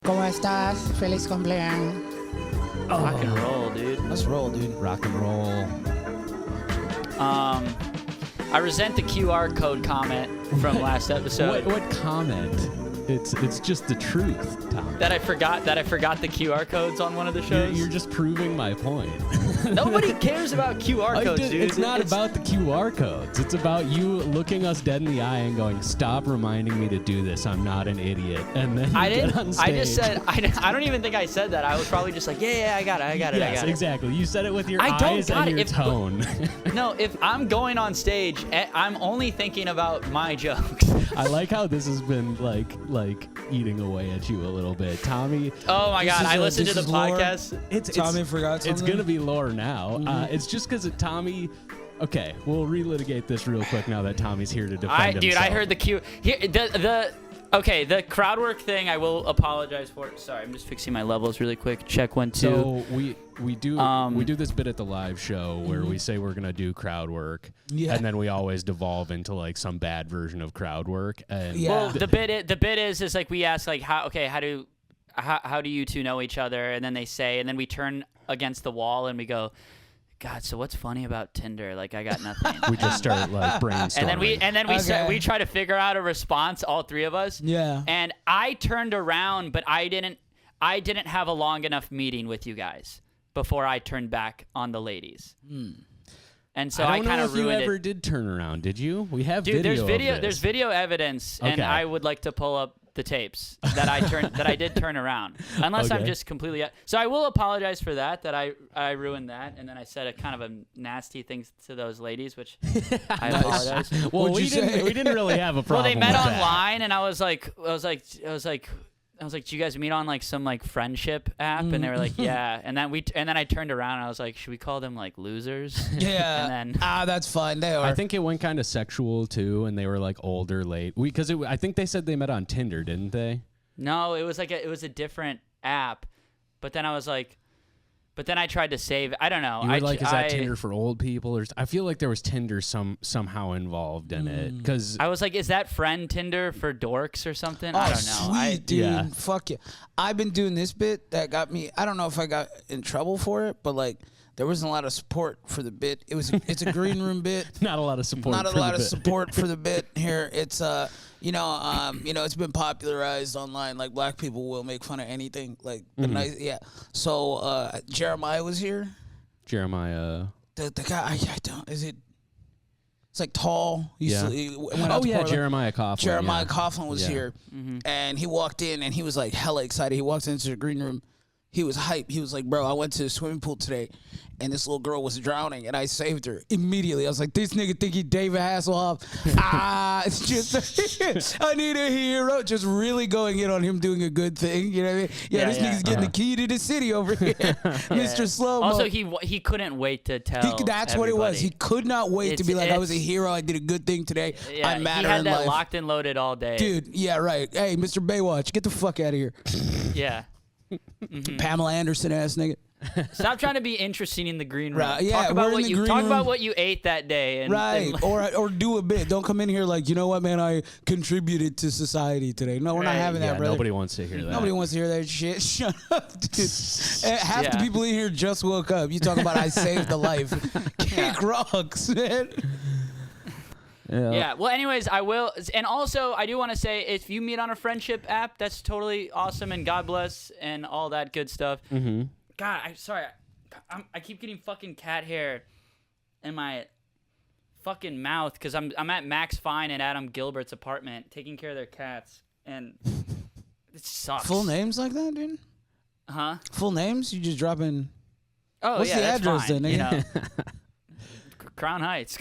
¿Cómo estás? Feliz cumpleaños. Oh. Rock and roll, dude. Let's roll, dude. Rock and roll. I resent the QR code comment from last episode. What comment? It's just the truth, Tom. That I forgot the QR codes on one of the shows. You're just proving my point. Nobody cares about QR codes, dude. It's not about the QR codes. It's about you looking us dead in the eye and going, "Stop reminding me to do this. I'm not an idiot." And then I get didn't. on stage. I just said. I don't even think I said that. I was probably just like, yeah, I got it. Yes, exactly. You said it with your I don't eyes got and it. your tone. No, if I'm going on stage, I'm only thinking about my jokes. I like how this has been like eating away at you a little bit, Tommy. Oh my God! I listened to the podcast. Tommy forgot something. It's gonna be lore now. It's just because Tommy. Okay, we'll relitigate this real quick now that Tommy's here to defend himself. Dude, I heard the cue. Here, the crowd work thing. I will apologize for it. Sorry, I'm just fixing my levels really quick. Check 1 2. So we do this bit at the live show where we say we're gonna do crowd work, and then we always devolve into like some bad version of crowd work. And well, the bit is like we ask like how do you two know each other, and then they say, and then we turn against the wall and we go, God, so what's funny about Tinder? Like, I got nothing. we just start like brainstorming. And then we try to figure out a response, all three of us. Yeah. And I turned around, but I didn't have a long enough meeting with you guys before I turned back on the ladies. And so I kind of ruined it. You ever did turn around, did you? We have Dude, video. there's video evidence, and I would like to pull up the tapes that I did turn around, unless I'm just completely. So I will apologize for that I ruined that, and then I said a kind of a nasty thing to those ladies, which I apologize. Well, we didn't really have a problem. Well, they met with online, and I was like, do you guys meet on like some like friendship app? And they were like, yeah. And then I turned around and I was like, should we call them like losers? Yeah. And then that's fine. They are. I think it went kind of sexual too, and they were like older, late. I think they said they met on Tinder, didn't they? No, it was a different app. But then I was like, I tried to save. I don't know. You were like, is that Tinder for old people? Or I feel like there was Tinder somehow involved in it, because I was like, is that friend Tinder for dorks or something? Oh, I don't know. Sweet, dude. Fuck yeah. I've been doing this bit that got me. I don't know if I got in trouble for it, but like there wasn't a lot of support for the bit. It's a green room bit. Not a lot of support. Not a lot of support for the bit here. It's it's been popularized online. Like black people will make fun of anything. Like So Jeremiah was here. Jeremiah. The guy. I don't. Is it? It's like tall. Jeremiah Coughlin. Jeremiah Coughlin was here, and he walked in and he was like hella excited. He walked into the green room. He was hyped. He was like, bro, I went to the swimming pool today, and this little girl was drowning, and I saved her immediately. I was like, this nigga think he David Hasselhoff. It's just, I need a hero. Just really going in on him doing a good thing. You know what I mean? This nigga's getting the key to the city over here. Mr. Slow-Mo. Also, he couldn't wait to tell That's everybody. what it was. He could not wait to be like, I was a hero. I did a good thing today. I'm madder He had in that life. locked and loaded all day. Dude, yeah, right. Hey, Mr. Baywatch, get the fuck out of here. Yeah. Pamela Anderson ass nigga. Stop trying to be interesting in the green room. Right, yeah, talk about what you ate that day. And, or do a bit. Don't come in here like, you know what, man, I contributed to society today. No, we're not having that, brother. Nobody wants to hear that. Nobody wants to hear that shit. Shut up, dude. Half the people in here just woke up. You talking about I saved a life. Kick rocks, man. Yeah. Well, anyways, I will. And also, I do want to say, if you meet on a friendship app, that's totally awesome, and God bless and all that good stuff. Mm-hmm. God, I'm sorry. I keep getting fucking cat hair in my fucking mouth because I'm at Max Fine and Adam Gilbert's apartment taking care of their cats, and it sucks. Full names like that, dude? Huh? Full names? You just dropping... Oh, what's the address fine, then? You know? Crown Heights.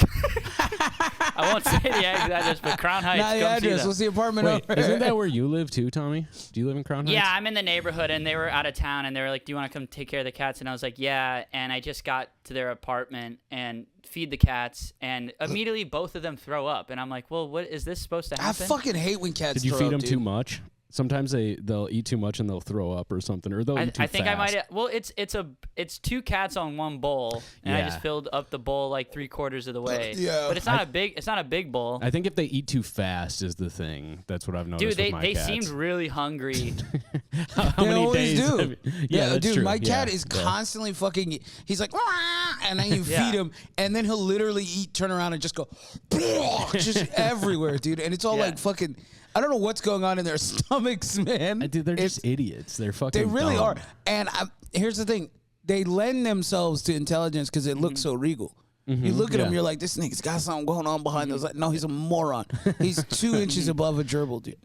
I won't say the address, but Crown Heights. Not the address. What's the apartment over? Isn't that where you live too, Tommy? Do you live in Crown Heights? Yeah, I'm in the neighborhood, and they were out of town, and they were like, do you want to come take care of the cats? And I was like, yeah. And I just got to their apartment and feed the cats, and immediately both of them throw up. And I'm like, well, what is this supposed to happen? I fucking hate when cats Did you throw feed up, them dude. too much? Sometimes they'll eat too much and they'll throw up or something, or they'll eat too I think fast. I might. Well, it's 2 cats on 1 bowl, and I just filled up the bowl like 3/4 of the way. Yeah, but it's not a big bowl. I think if they eat too fast is the thing. That's what I've noticed. Dude, with my they cats. seemed really hungry. How They many always days? do. Yeah, that's dude, true. my cat is constantly fucking. He's like, "Wah," and then you feed him, and then he'll literally turn around and just go, just everywhere, dude. And it's all like fucking. I don't know what's going on in their stomachs, man. Dude, they're just idiots. They're fucking. They really dumb. are. And here's the thing: they lend themselves to intelligence because it looks so regal. You look at him, you're like, this nigga's got something going on behind us. Like, no, he's a moron. He's 2 inches above a gerbil, dude.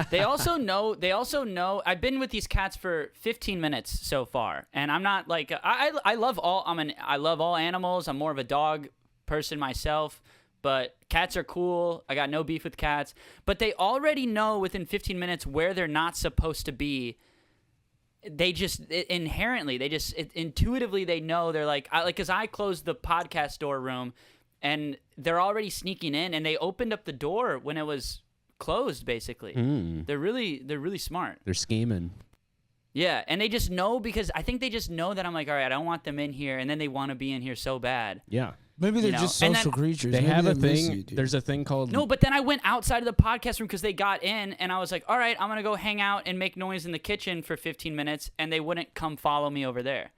They also know. I've been with these cats for 15 minutes so far, and I'm not like I love all. I love all animals. I'm more of a dog person myself. But cats are cool. I got no beef with cats. But they already know within 15 minutes where they're not supposed to be. They just intuitively they know. They're like, because I closed the podcast door room, and they're already sneaking in, and they opened up the door when it was closed. Basically, they're really smart. They're scheming. Yeah, and they just know because I think they just know that I'm like, all right, I don't want them in here, and then they want to be in here so bad. Yeah. Maybe they're just social creatures. They Maybe have a miss thing. you, dude. There's a thing called. No, but then I went outside of the podcast room because they got in, and I was like, all right, I'm going to go hang out and make noise in the kitchen for 15 minutes, and they wouldn't come follow me over there.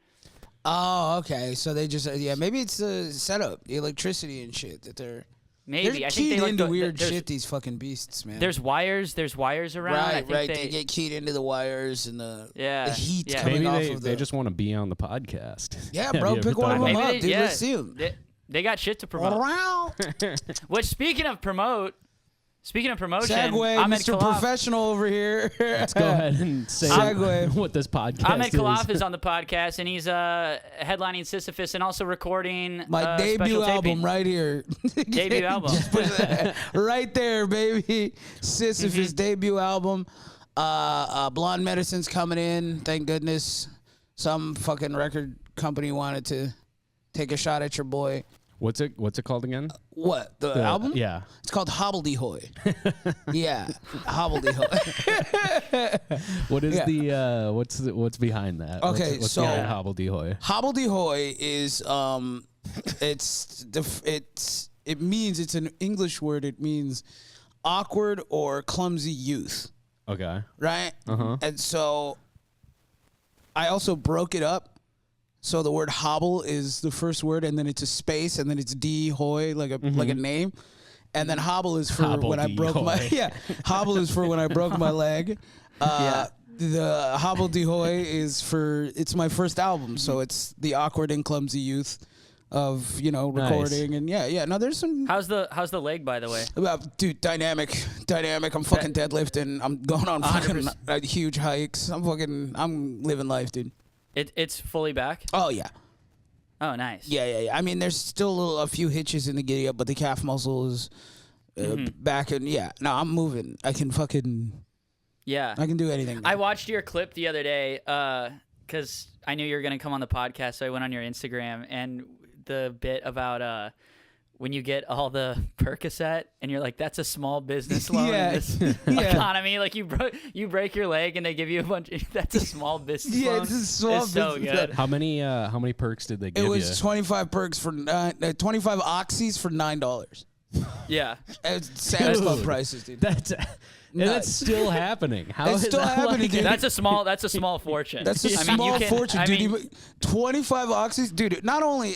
Oh, okay. So they just, maybe it's the setup, the electricity and shit that they're. Maybe. They're I think keyed they like into weird shit, these fucking beasts, man. There's wires around. Right. They get keyed into the wires and the heat coming Maybe off they, of the. they just want to be on the podcast. Yeah, bro, pick one of them up, dude. Let's see them. They got shit to promote. Which, speaking of promotion, Segue, Ahmed Mr. Khalaf, Professional over here. Let's go ahead and say what this podcast Ahmed Khalaf is. is on the podcast, and he's headlining Sisyphus and also recording my debut album right here. Debut album. Right there, baby. Sisyphus debut album. Blonde Medicine's coming in. Thank goodness. Some fucking record company wanted to take a shot at your boy. What's it called again? What? The album? Yeah. It's called Hobbledehoy. Yeah. Hobbledehoy. What is what's behind that? Okay, what's so behind Hobbledehoy? Hobbledehoy is it means, it's an English word. It means awkward or clumsy youth. Okay. Right? Uh-huh. And so I also broke it up. So the word hobble is the first word, and then it's a space, and then it's D-hoy, like a name. And then hobble is for when I broke my hobble is for when I broke my leg. The Hobbledehoy is for, it's my first album, so it's the awkward and clumsy youth of, recording. Nice. And no, there's some. How's the leg, by the way? Dude, dynamic. I'm fucking deadlifting. I'm going on fucking huge hikes. I'm living life, dude. It's fully back? Oh, yeah. Oh, nice. Yeah. I mean, there's still a few hitches in the giddy up, but the calf muscle is back. And no, I'm moving. I can fucking. Yeah. I can do anything now. I watched your clip the other day because I knew you were going to come on the podcast, so I went on your Instagram, and the bit about when you get all the Percocet and you're like, that's a small business loan in this economy. Like you break your leg and they give you a bunch. That's a small business loan. It's a small business. So good. How many perks did they give you? It was 25 perks for 25 oxys for $9. Yeah. It's Sam's Club prices, dude. That's still happening. How it's is still that happening, dude. That's a small fortune. That's a small fortune, dude. 25 oxys, dude. Not only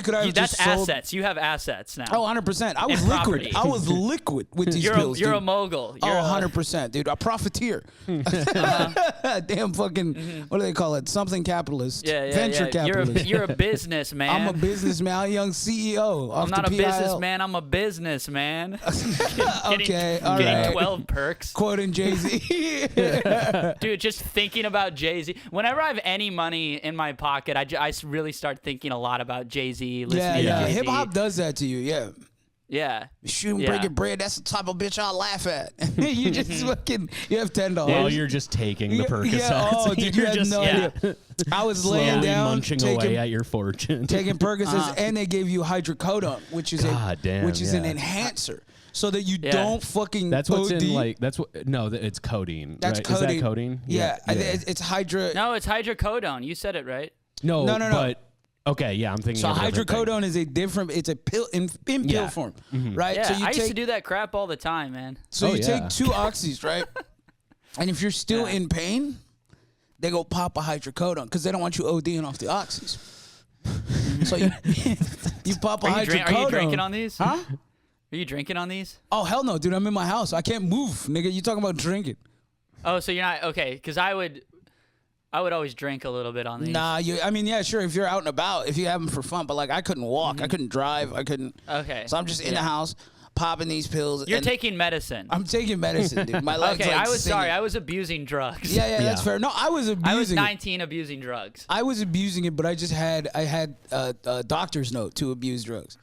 could I have that's just sold assets. You have assets now. Oh, 100%. I was liquid. I was liquid with these pills. You're dude. a mogul. You're 100%, dude. A profiteer. Damn fucking, what do they call it? Something capitalist. Venture capitalist. You're a businessman. I'm a businessman. I'm a young CEO. I'm not a businessman. I'm a businessman. Okay, all getting right. 12 perks. Quoting Jay-Z. Dude, just thinking about Jay-Z. Whenever I have any money in my pocket, I really start thinking a lot about Jay-Z, listening to Jay-Z. Hip hop does that to you, yeah. Yeah. Shooting, breaking bread, that's the type of bitch I'll laugh at. You just fucking, you have $10. Well, you're just taking the Percocets. Yeah, oh, dude, you have no idea. I was laying down, munching away at your fortune. Taking Percocets, and they gave you hydrocodone, which is an enhancer. so that you don't fucking That's what's OD. in like that's what it's codeine. That's right? codeine. Is that codeine? Yeah. It's hydra. No, it's hydrocodone. You said it right. No. But okay, yeah, I'm thinking. so of a different thing. hydrocodone is a different. It's a pill in pill form, right? Yeah, so you I used to do that crap all the time, man. So you take 2 oxys, right? And if you're still in pain, they go pop a hydrocodone because they don't want you ODing off the oxys. So you pop a hydrocodone. Are you drinking on these? Huh? Are you drinking on these? Oh, hell no, dude. I'm in my house. I can't move, nigga. You talking about drinking. Oh, so you're not, okay, because I would always drink a little bit on these. Nah, I mean, yeah, sure, if you're out and about, if you have them for fun, but like I couldn't walk. I couldn't drive. I couldn't. Okay. So I'm just in the house popping these pills. You're taking medicine. I'm taking medicine, dude. My legs okay, like I was singing. sorry. I was abusing drugs. Yeah, that's fair. No, I was abusing I was it. 19 abusing drugs. I was abusing it, but I had a doctor's note to abuse drugs.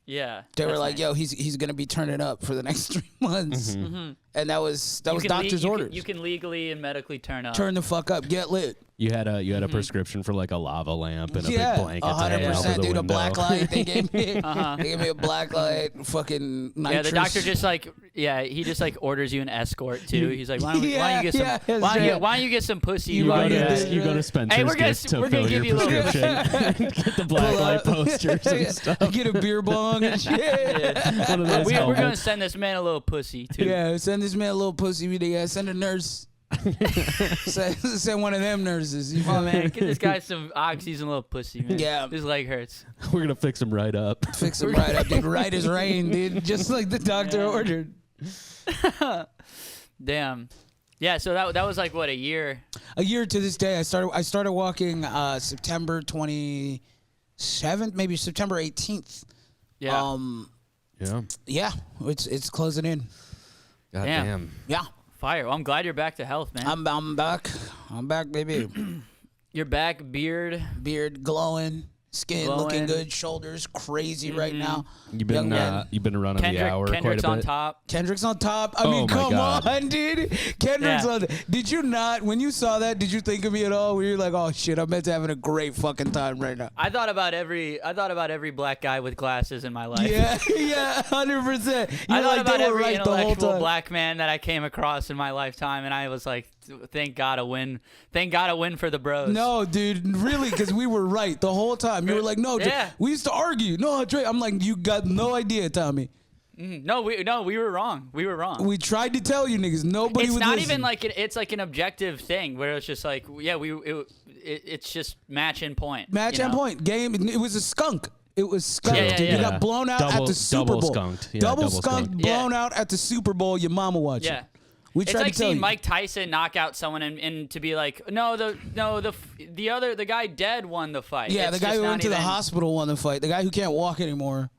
Yeah. They were like, nice. "Yo, he's gonna be turning up for the next 3 months," and that was doctor's orders. You can legally and medically turn up. Turn the fuck up, get lit. You had a prescription for like a lava lamp and a big blanket. 100%, dude. The A black light. They gave me a black light. Fucking nitrous. Yeah, the doctor just he just like orders you an escort too. He's like, why don't you get some pussy? You go to Spencer's. Hey, we're gonna give you a little prescription. Get the black light posters and stuff. Get a beer bong and shit. One of those we're gonna send this man a little pussy too. Yeah, send this man a little pussy. We send a nurse. Send one of them nurses. You Come on, man. Get this guy some oxys and a little pussy, man. Yeah. His leg hurts. We're gonna fix him right up. Fix him right up, dude. Right as rain, dude. Just like the doctor ordered. Damn. Yeah, so that was like what, a year? A year to this day. I started walking September 27th, maybe September 18th. Yeah. Yeah, it's closing in. God damn. Yeah. Fire. Well, I'm glad you're back to health, man. I'm back. I'm back, baby. You're back, beard glowing, skin looking good, shoulders crazy right now. You've been running the hour Kendrick's quite a bit. on top. Kendrick's on top. I mean, come on, dude. Kendrick's on. Did you not, when you saw that, did you think of me at all? Were you like, oh shit, I'm meant to having a great fucking time right now? I thought about every black guy with glasses in my life. Yeah, 100%. I thought about every intellectual black man that I came across in my lifetime, and I was like, thank God a win. Thank God a win for the bros. No, dude, really, because we were right the whole time. You were like, no, Dre, we used to argue. No, Dre. I'm like, you got no idea, Tommy. No, we were wrong. We were wrong. We tried to tell you niggas. Nobody It's would not listen. even like it's like an objective thing where it's just like, yeah, it's just match and point. Match and point. Game. It was a skunk. It was skunked. Yeah, dude. You got blown out at the Super Bowl. Double skunked. Yeah, double skunked, blown out at the Super Bowl. Your mama watching. Yeah. We It's tried like to tell seeing you. Mike Tyson knock out someone and to be like, the guy dead won the fight. Yeah, It's the guy just who not went to the even- hospital won the fight. The guy who can't walk anymore.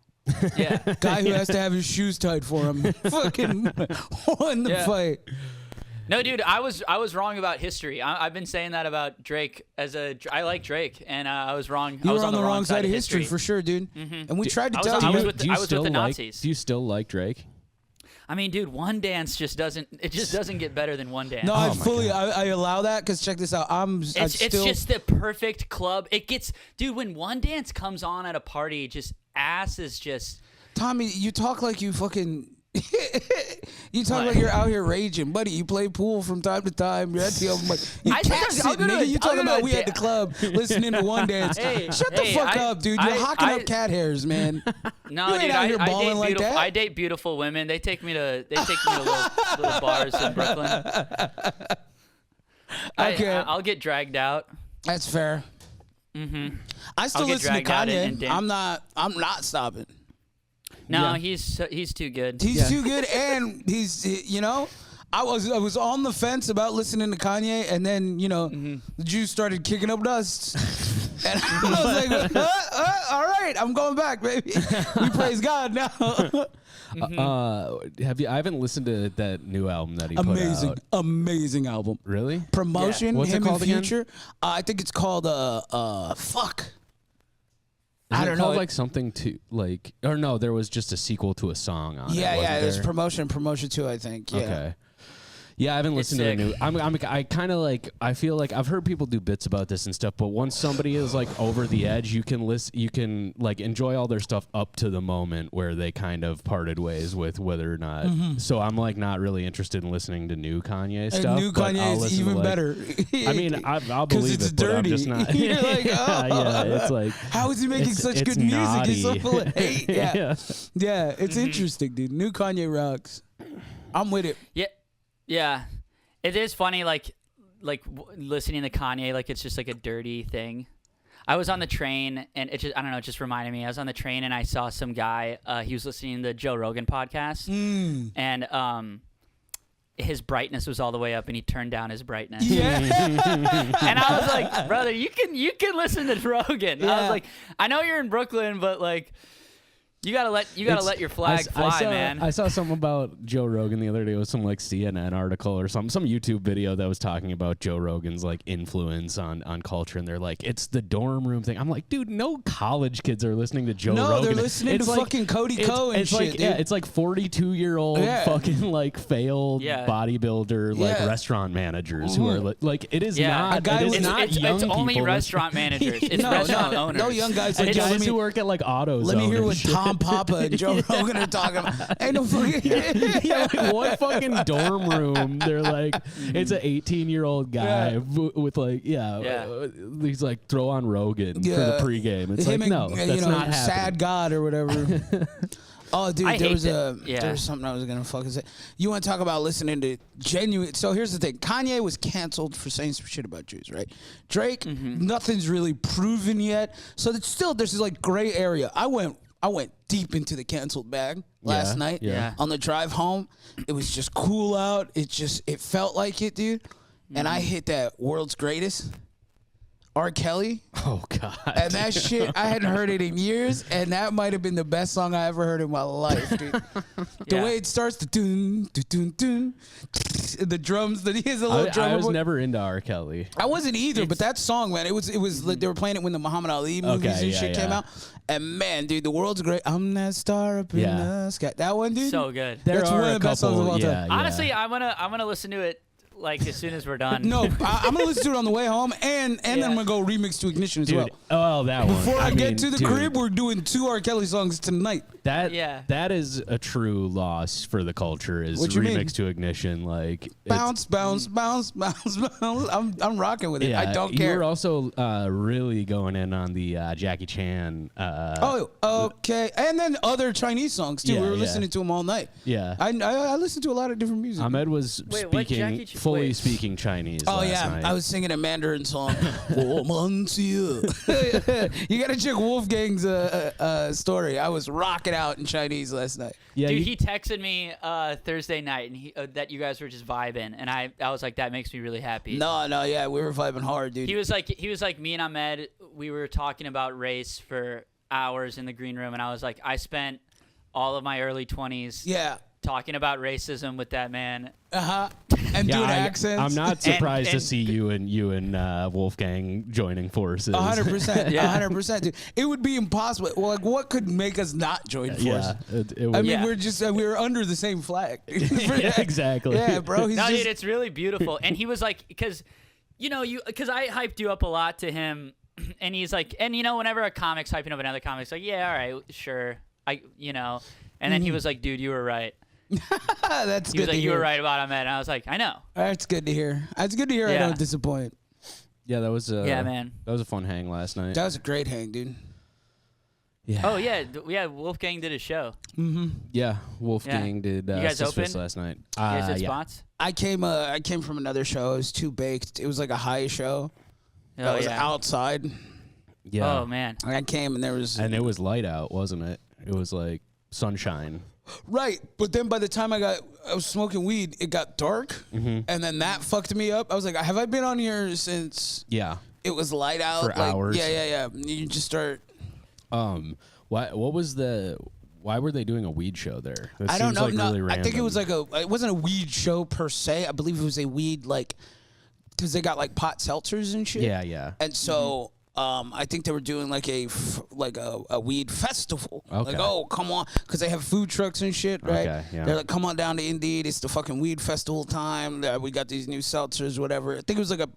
Yeah. Guy who has to have his shoes tied for him. Fucking won the fight. No, dude, I was wrong about history. I've been saying that about Drake I like Drake, and I was wrong. You I was were on on the wrong side of history for sure, dude. And we tried to tell you. I was with the Nazis. Do you still like Drake? I mean, dude, One Dance just doesn't get better than One Dance. No, I allow that because check this out. It's just the perfect club. It gets, dude, when One Dance comes on at a party, just ass is just. Tommy, you talk like you fucking. You talk like you're out here raging, buddy. You play pool from time to time. You're at the open mic. You cat sit, nigga. You talking about we at the club listening to One Dance? Shut the fuck up, dude. You're hocking up cat hairs, man. No, you ain't dude, out here balling like that. I date beautiful women. They take me to little bars in Brooklyn. Okay, I'll get dragged out. That's fair. I still listen to Kanye. I'm not stopping. No, he's too good. He's too good, and he's I was on the fence about listening to Kanye, and then the Jews started kicking up dust, and I was like, all right, I'm going back, baby. We praise God now. I haven't listened to that new album that he put out. Amazing album. Really? Promotion. What's it called in Future. Again? I think it's called fuck. I don't know. Like something to like, or no, there was just a sequel to a song on it. Yeah, it was Promotion 2, I think. Yeah. Okay. Yeah, I haven't listened to the new. I kind of like. I feel like I've heard people do bits about this and stuff, but once somebody is like over the edge, you can listen. You can like enjoy all their stuff up to the moment where they kind of parted ways with whether or not. So I'm like not really interested in listening to new Kanye stuff. And new Kanye is even better. I mean, I'll believe it's it, dirty. but I'm just not. You're like, it's like how is he making such good music? He's so full of hate. Yeah, it's interesting, dude. New Kanye rocks. I'm with it. Yeah, it is funny, like listening to Kanye, like it's just like a dirty thing. I was on the train, and it just, I don't know, it just reminded me. I was on the train, and I saw some guy, he was listening to the Joe Rogan podcast, and his brightness was all the way up, and he turned down his brightness. Yeah. And I was like, brother, you can listen to Rogan. Yeah. I was like, I know you're in Brooklyn, but like, You gotta let your flag fly, man. I saw something about Joe Rogan the other day. It was some like CNN article or some YouTube video that was talking about Joe Rogan's like influence on culture, and they're like, it's the dorm room thing. I'm like, dude, no college kids are listening to Joe Rogan. No, they're listening to fucking Cody Ko and shit. Like, it's like 42-year-old fucking like failed bodybuilder like restaurant managers who are like, it is not. It's only restaurant managers. It's restaurant owners. No young guys. Like guys who work at like AutoZone. Let me hear what Tom Papa and Joe Rogan are talking about. Ain't no fucking like what fucking dorm room? They're like, it's an 18-year-old guy with like he's like, throw on Rogan for the pregame. It's like, no, that's not happening. Sad God or whatever. Oh, dude, there was something I was gonna fucking say. You want to talk about listening to genuine? So here's the thing: Kanye was canceled for saying some shit about Jews, right? Drake, nothing's really proven yet. So there's this like gray area. I went deep into the canceled bag last night on the drive home. It was just cool out. It felt like it, dude. And I hit that world's greatest, R. Kelly. Oh, God. And that shit, I hadn't heard it in years, and that might have been the best song I ever heard in my life, dude. The way it starts, the dun, dun, dun, dun, the drums, he has a little drum. I was never into R. Kelly. I wasn't either, but that song, man, it was they were playing it when the Muhammad Ali movies and shit came out. And man, dude, the world's great. I'm that star up in the sky. That one, dude. So good. That's one of the best songs of all time. Honestly, I'm gonna listen to it like as soon as we're done. No, I'm gonna listen to it on the way home, and then I'm gonna go remix to Ignition as well. Oh, that one. Before I get to the crib, we're doing 2 R. Kelly songs tonight. That is a true loss for the culture. Is remix to Ignition, like bounce, bounce, bounce, bounce, bounce. I'm rocking with it. I don't care. You were also really going in on the Jackie Chan. Okay, and then other Chinese songs too. We were listening to them all night. Yeah, I listened to a lot of different music. Ahmed was fully speaking Chinese. Last night. I was singing a Mandarin song. You gotta check Wolfgang's story. I was rocking out in Chinese last night. Yeah, dude, he texted me Thursday night and that you guys were just vibing, and I was like, that makes me really happy. No, we were vibing hard, dude. He was like me and Ahmed. We were talking about race for hours in the green room, and I was like, I spent all of my early 20s talking about racism with that man. And doing accents. I'm not surprised to see you and Wolfgang joining forces. 100%. 100%, dude. It would be impossible. Well, like, what could make us not join forces? We're under the same flag. Exactly. Yeah, bro. Dude, it's really beautiful. And he was like, because I hyped you up a lot to him, and he's like, and whenever a comic's hyping up another comic's like, yeah, all right, sure, and then he was like, dude, you were right. That's good. He was like, you were right about Ahmed, and I was like, I know. That's good to hear. That's good to hear. I don't disappoint. Yeah, that was man. That was a fun hang last night. That was a great hang, dude. Yeah. Oh yeah. Wolfgang did a show. Mm-hmm. Yeah, Wolfgang did. You guys Sisyphus last night. You guys did spots? I came from another show. It was too baked. It was like a high show. That was outside. Yeah. Oh man. I came and it was light out, wasn't it? It was like sunshine. Right, but then by the time I was smoking weed, it got dark, and then that fucked me up. I was like, have I been on here since? Yeah. It was light out for hours. Yeah. You just start. Why were they doing a weed show there? I don't know. Like really I think it was like it wasn't a weed show per se. I believe it was a weed because they got like pot seltzers and shit. Yeah. And so I think they were doing like a weed festival. Okay. Like, oh, come on, because they have food trucks and shit, right? Okay, yeah. They're like, come on down to Indeed. It's the fucking weed festival time. We got these new seltzers, whatever. I think it was like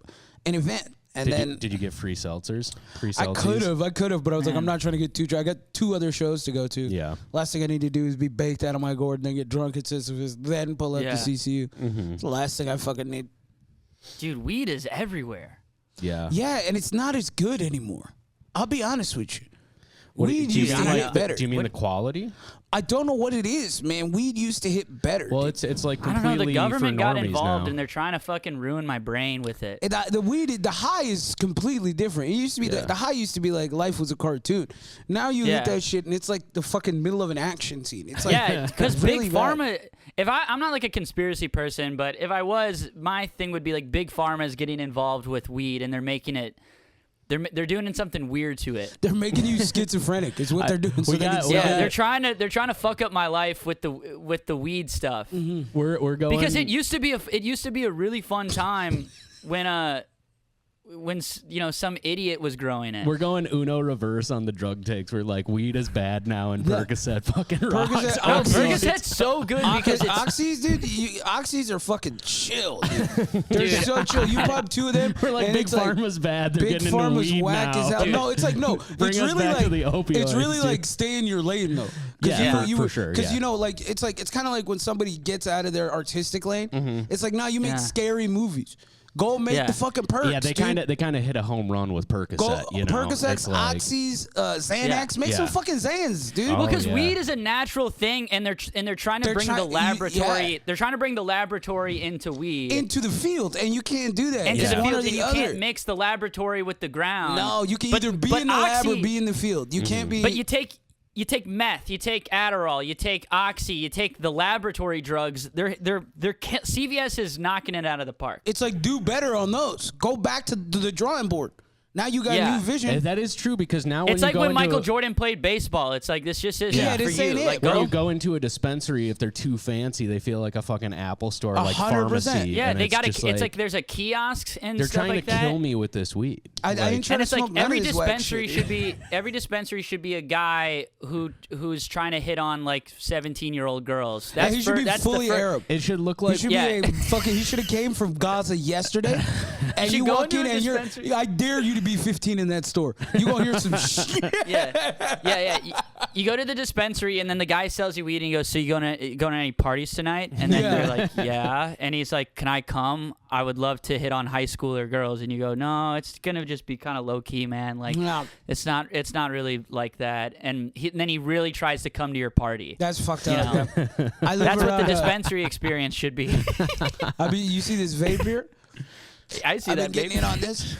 an event. And did you get free seltzers? I could have, but I was like, I'm not trying to get too dry. I got 2 other shows to go to. Yeah. Last thing I need to do is be baked out of my gourd and then get drunk at Sisyphus, then pull up to CCU. It's the last thing I fucking need. Dude, weed is everywhere. Yeah. Yeah, and it's not as good anymore. I'll be honest with you. Weed do you used to hit better. Do you mean the quality? I don't know what it is, man. Weed used to hit better. Well, it's like I don't know. The completely government for got normies involved, now. and they're trying to fucking ruin my brain with it. The weed, the high is completely different. It used to be the high used to be like life was a cartoon. Now you hit that shit, and it's like the fucking middle of an action scene. It's like because really big pharma. If I'm not like a conspiracy person, but if I was, my thing would be like big pharma is getting involved with weed, and they're making it. They're doing something weird to it. They're making you schizophrenic. Is what they're doing. They're trying to fuck up my life with the weed stuff. Mm-hmm. We're going because it used to be a really fun time when some idiot was growing it. We're going Uno reverse on the drug takes. We're like, weed is bad now, and Percocet fucking rocks. Percocet's so good because it's Oxys, dude. Oxys are fucking chill, dude. They're so chill. You pop 2 of them. We're like, Big Pharma's bad. They're Big getting into Pharma's weed whack now. as hell. No, it's like Bring us back to the opioids, it's really dude. like stay in your lane though. For sure. Because it's kind of like when somebody gets out of their artistic lane. It's like now you make scary movies. Go make the fucking perks. Yeah, they kind of hit a home run with Percocet. Percocets, Oxys, Xanax. Make some fucking Xans, dude. Well, because weed is a natural thing, and they're trying to bring the laboratory. They're trying to bring the laboratory into weed, into the field, and you can't do that. Into the one field, or and you other. can't mix the laboratory with the ground. No, you can either be in the lab or be in the field. You can't be. But you take meth, you take Adderall, you take Oxy, you take the laboratory drugs. CVS is knocking it out of the park. It's like do better on those. Go back to the drawing board. Now you got new vision. And that is true because now it's like when Michael Jordan played baseball. It's like this just isn't for this you. ain't it. Like, when you go into a dispensary, if they're too fancy, they feel like a fucking Apple store, like 100%. pharmacy. Yeah, and they got it's like there's a kiosks and they're stuff like that. trying to kill me with this weed. I didn't try and to it's like smoke none every of this whack dispensary shit. every dispensary should be a guy who's trying to hit on like 17-year-old girls. He should be fully Arab. It should look like he should have came from Gaza yesterday. And you walk in and I dare you to be 15 in that store. You gonna hear some shit. Yeah. You go to the dispensary and then the guy sells you weed and he goes, "So you going to any parties tonight?" And then they're like, "Yeah." And he's like, "Can I come? I would love to hit on high schooler girls." And you go, "No, it's gonna just be kind of low key, man. Like, it's not really like that." And then he really tries to come to your party. That's fucked up. That's what the dispensary experience should be. I mean, you see this vape here? I see I've that. been getting in on this.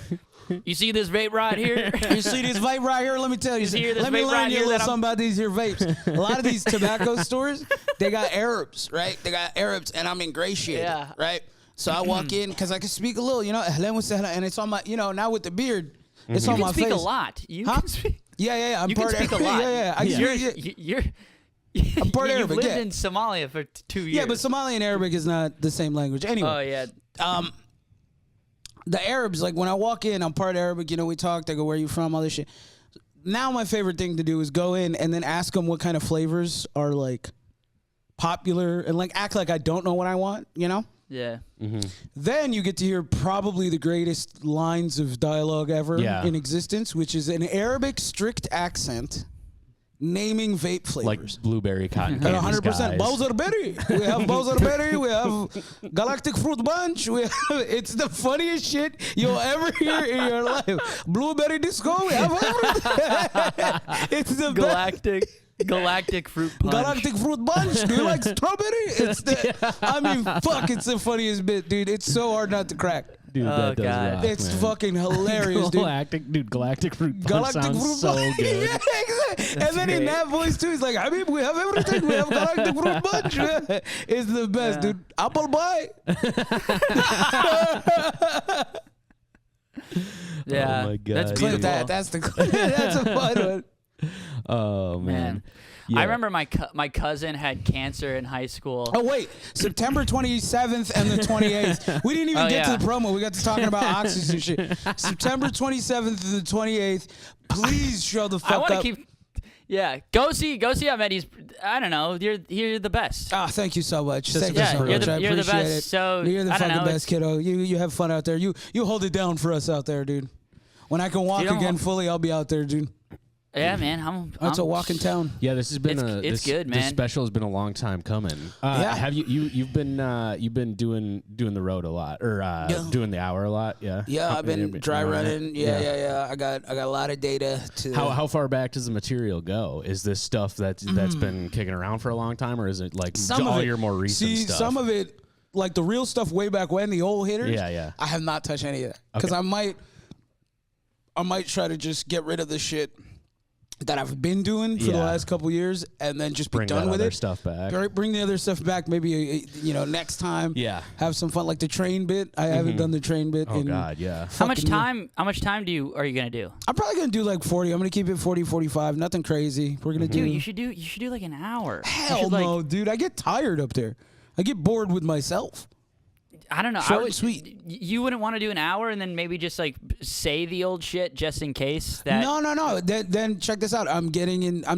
You see this vape right here? You see this vape right here? Let me tell you. Let me learn right you a little something about these here vapes. A lot of these tobacco stores, they got Arabs, right? They got Arabs, and I'm ingratiated, right? So I walk in because I can speak a little, and it's on my, now with the beard, it's on my face. You can speak a lot. You can speak. Yeah. I'm part Arabic. You can speak a lot. I'm part Arabic. You've lived in Somalia for 2 years. Yeah, but Somali and Arabic is not the same language. Anyway. Oh yeah. The Arabs, like when I walk in, I'm part Arabic. We talk. They go, "Where are you from?" All this shit. Now my favorite thing to do is go in and then ask them what kind of flavors are like popular and like act like I don't know what I want. Yeah. Mm-hmm. Then you get to hear probably the greatest lines of dialogue ever in existence, which is an Arabic strict accent naming vape flavors. Like blueberry cotton candy. 100%. Bowser Berry. We have Bowser Berry. We have Galactic Fruit Bunch. It's the funniest shit you'll ever hear in your life. Blueberry Disco. We have everything. It's the Galactic. Best. Galactic Fruit Punch. Galactic Fruit Bunch. Do you like strawberry? It's the funniest bit, dude. It's so hard not to crack. Dude, that does rock, it's man. Fucking hilarious, dude. Galactic Fruit Punch sounds so good. Yeah, exactly. And then in that voice too, he's like, I mean, we have everything. We have Galactic Fruit Punch. It's the best, dude. Apple pie. Yeah. Oh my God. That's beautiful. That's a fun one. Oh man. I remember my cousin had cancer in high school. Oh wait, September 27th and the 28th. We didn't even get to the promo. We got to talking about oxys and shit. September 27th and the 28th. Please show the fuck up. I want to keep. Yeah, go see Ahmed. I don't know. You're the best. Ah, thank you so much. Thank you so much. You're the best. It. So you're the fucking best, it's, kiddo. You have fun out there. You hold it down for us out there, dude. When I can walk again fully, I'll be out there, dude. Yeah, man. That's a walk in town. Yeah, this has been it's good, man. This special has been a long time coming. Have you've been doing the road a lot or doing the hour a lot? Yeah. Yeah, I've been dry running. Yeah. I got a lot of data to. How far back does the material go? Is this stuff that's been kicking around for a long time, or is it like all your more recent stuff? Some of it, like the real stuff way back when, the old hitters. Yeah. I have not touched any of that because I might try to just get rid of the shit that I've been doing for the last couple years, and then just be done with it. Stuff back. Bring the other stuff back. Maybe next time. Yeah. Have some fun, like the train bit. I haven't done the train bit. Oh God, yeah. How much time are you gonna do? I'm probably gonna do like 40. I'm gonna keep it 40, 45. Nothing crazy. We're gonna do. You should do like an hour. Hell no, dude. I get tired up there. I get bored with myself. I don't know. Short and sweet. You wouldn't want to do an hour and then maybe just like say the old shit just in case that. No. Then check this out. I'm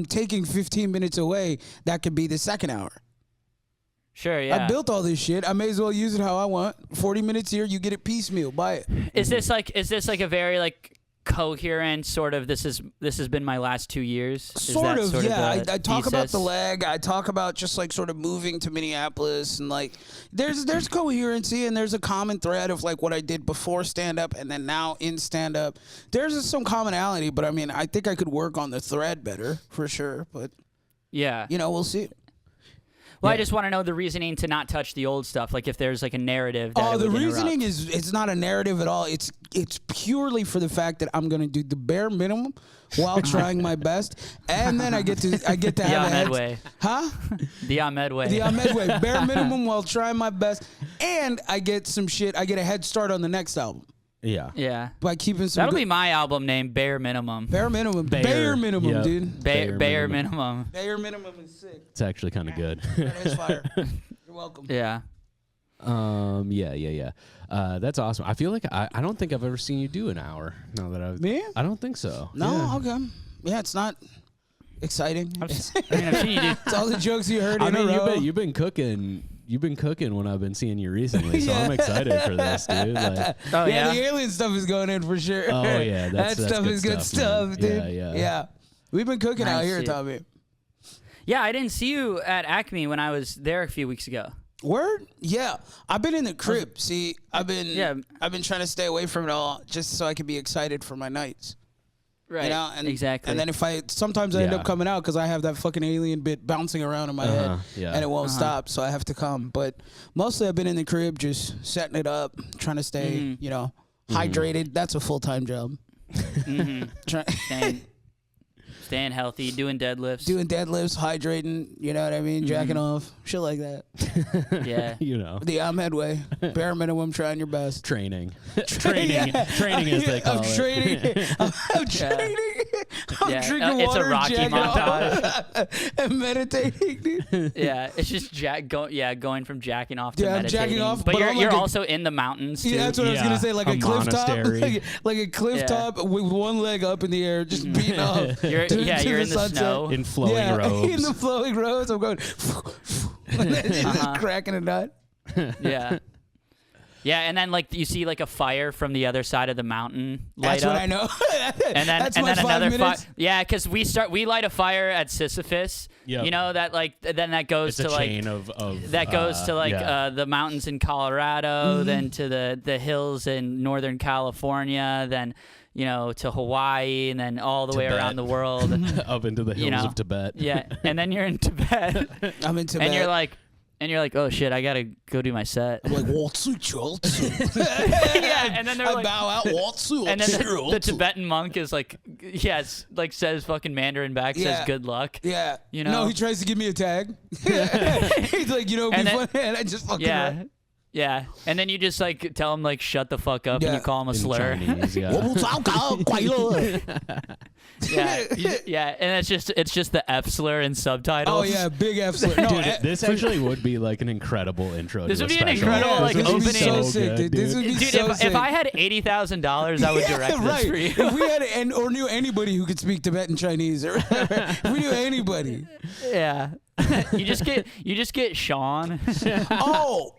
taking 15 minutes away. That could be the second hour. Sure, yeah. I built all this shit. I may as well use it how I want. 40 minutes here, you get it piecemeal. Buy it. Is this like a very like coherent sort of this has been my last 2 years? Sort of, yeah. I talk about the leg. I talk about just like sort of moving to Minneapolis, and like there's coherency and there's a common thread of like what I did before stand up and then now in stand up. There's some commonality, but I mean I think I could work on the thread better for sure. But yeah, we'll see. Well, I just want to know the reasoning to not touch the old stuff. Like if there's like a narrative. The reasoning is it's not a narrative at all. It's purely for the fact that I'm going to do the bare minimum while trying my best, and then I get to have the Ahmed way. Huh? The Ahmed way. The Ahmed way. Bare minimum while trying my best, and I get some shit. I get a head start on the next album. Yeah. By keeping some. That'll be my album name, Bare Minimum. Bare Minimum. Bare Minimum, yep. dude. Bare Minimum. Bare Minimum is sick. It's actually kind of good. It's fire. You're welcome. Yeah. Yeah. That's awesome. I feel like I don't think I've ever seen you do an hour. Now that I've Me? I don't think so. No. Yeah. Okay. Yeah, it's not exciting. I've seen you do. It's all the jokes you heard in a row. You've been cooking. You've been cooking when I've been seeing you recently, so I'm excited for this, dude. Like, the alien stuff is going in for sure. Oh yeah, that stuff is good stuff, dude. Yeah. We've been cooking out here, Tommy. Yeah, I didn't see you at Acme when I was there a few weeks ago. Word? Yeah. I've been in the crib. See, I've been trying to stay away from it all just so I can be excited for my nights. Right. And, exactly. And then sometimes I end up coming out because I have that fucking alien bit bouncing around in my head and it won't stop, so I have to come. But mostly I've been in the crib just setting it up, trying to stay, hydrated. That's a full-time job. Staying healthy, doing deadlifts, hydrating, you know what I mean, jacking off, shit like that. Yeah. The Ahmed way, bare minimum, trying your best. Training as they call it. I'm training. I'm drinking water, it's a Rocky montage. And meditating, dude. Yeah, it's just going from jacking off to meditating. I'm jacking off, but you're also in the mountains too. Yeah, that's what I was gonna say, like a cliff monastery. top, like a cliff top with one leg up in the air, just beating off. You're in the sunset. snow. In flowing robes. In the flowing robes. I'm going, and then just cracking a nut. Yeah. Yeah, and then like you see like a fire from the other side of the mountain light up. That's what I know. And then that's another fire. minutes. Yeah, because we light a fire at Sisyphus. Yep. You know that like then that goes it's to a like chain of that goes to like the mountains in Colorado, then to the hills in Northern California, then to Hawaii, and then all the way around the world. Up into the hills of Tibet. Yeah, and then you're in Tibet. I'm in Tibet. And you're like, oh shit, I gotta go do my set. I'm like, Watsu. Yeah, and then they're like, bow out, Watsu. And then the Tibetan monk is like, says fucking Mandarin back, says good luck. Yeah. No, he tries to give me a tag. He's like, be funny, and I just fucking run. Yeah, and then you just like tell him like shut the fuck up, and you call him a slur. Chinese, Yeah, and it's just the F slur in subtitles. Oh yeah, big F slur. No, Dude, this actually would be like an incredible intro. This to would a be an special. incredible like this would opening. be so sick, dude. This would be Dude, so sick. if I had $80,000, I would direct this for you. If we had or knew anybody who could speak Tibetan Chinese, or if we knew anybody. Yeah, you just get Sean. Oh,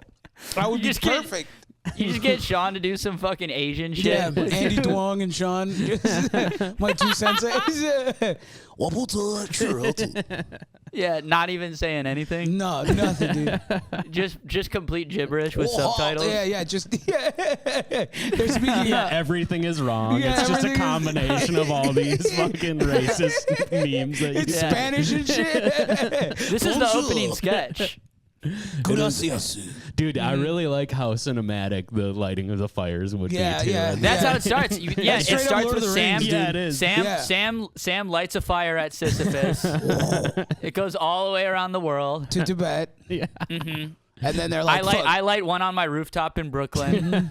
that would be just perfect. You just get Sean to do some fucking Asian shit. Yeah, Andy Duong and Sean, my two senseis. Yeah, not even saying anything. No, nothing, dude. Just complete gibberish with subtitles. Yeah, just they're speaking. Yeah, everything is wrong. Yeah, it's just a everything is- combination of all these fucking racist memes. That It's you Spanish and shit. This is the opening sketch. Gracias. Dude, I really like how cinematic the lighting of the fires would Yeah, be too. yeah. That's how it starts. It Straight up starts Lord of with the Sam. Rings, dude. Yeah, it is. Sam lights a fire at Sisyphus. It goes all the way around the world. To Tibet. Yeah. And then they're like, I light one on my rooftop in Brooklyn.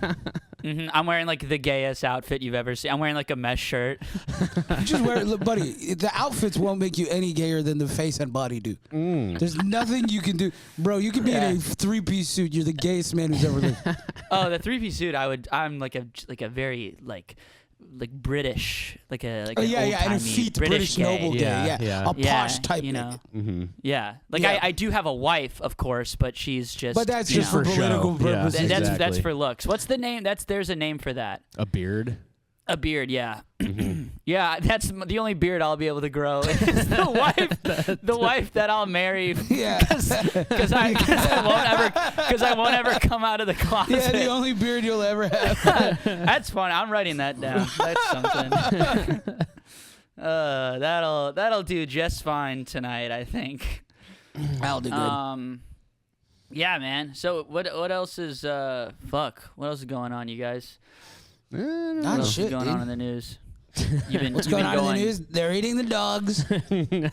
I'm wearing like the gayest outfit you've ever seen. I'm wearing like a mesh shirt. just wear, look, buddy, the outfits won't make you any gayer than the face and body do. There's nothing you can do. Bro, you could be in a 3-piece suit. You're the gayest man who's ever lived. Oh, the 3-piece suit. I'm like a very like British, like an and a old-timey feet British gay. noble gay. Yeah. A posh type, you know. nigga. Like Yeah. I do have a wife, of course, but she's just. But that's just for For political show. Yeah. purposes. That's Exactly. for looks. What's the name? There's a name for that. A beard. A beard, yeah. Yeah, that's the only beard I'll be able to grow. It's the wife that I'll marry. Yeah. Because I won't ever come out of the closet. Yeah, the only beard you'll ever have. That's fun. I'm writing that down. That's something. That'll do just fine tonight, I think. I'll do good. Yeah, man. So what else is What else is going on, you guys? What Not else shit, is going dude. on in the news? What's going on in the news? They're eating the dogs. They're eating